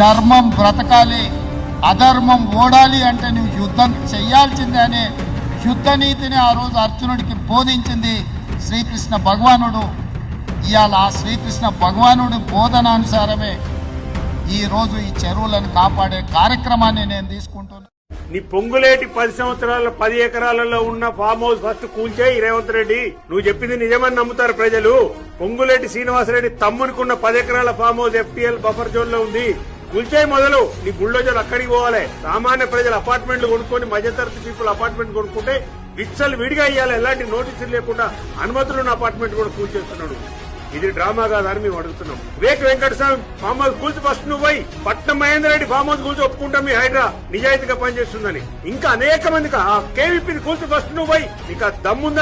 ధర్మం బ్రతకాలి, అధర్మం ఓడాలి అంటే నువ్వు యుద్ధం చెయ్యాల్సిందే అనే యుద్ధ నీతిని ఆ రోజు అర్జునుడికి బోధించింది శ్రీకృష్ణ భగవానుడు. ఇవాళ ఆ శ్రీకృష్ణ భగవానుడి బోధనానుసారమే ఈరోజు ఈ చెరువులను కాపాడే కార్యక్రమాన్ని నేను తీసుకుంటున్నాను. నీ పొంగులేటి 10 సంవత్సరాల 10 ఎకరాలలో ఉన్న ఫామ్ హౌస్ ఫస్ట్ కూల్చేయి రేవంత్ రెడ్డి. నువ్వు చెప్పింది నిజమని నమ్ముతారు ప్రజలు. పొంగులేటి శ్రీనివాసరెడ్డి తమ్మునికున్న 10 ఎకరాల farm house FTL buffer zone లో ఉంది. కూల్చేయి మొదలు. నీ బుల్డోజర్ అక్కడికి పోవాలి. సామాన్య ప్రజలు అపార్ట్మెంట్లు కొనుక్కొని మధ్యతరగతి పీపుల్ అపార్ట్మెంట్ కొనుక్కుంటే విచ్చలు విడిగా ఇయ్యాలి. ఎలాంటి నోటీసులు లేకుండా అనుమతులున్న అపార్ట్మెంట్ కూడా కూల్చేస్తున్నాడు. ఇది డ్రామా కాదని మేము అడుగుతున్నాం. వివేక్ వెంకటస్వామి ఫామ్ హౌస్ కూల్చి ఫస్ట్ నువ్వు పోయి పట్నం మహేందర్ రెడ్డి ఫామ్ హౌస్ కూల్చి ఒప్పుకుంటాం మీ హైడ్రా నిజాయితీగా పనిచేస్తుందని. ఇంకా అనేక మందికి ఆ KVPని కూల్చి ఫస్ట్ నువ్వు పోయి నీకు దమ్ముందా?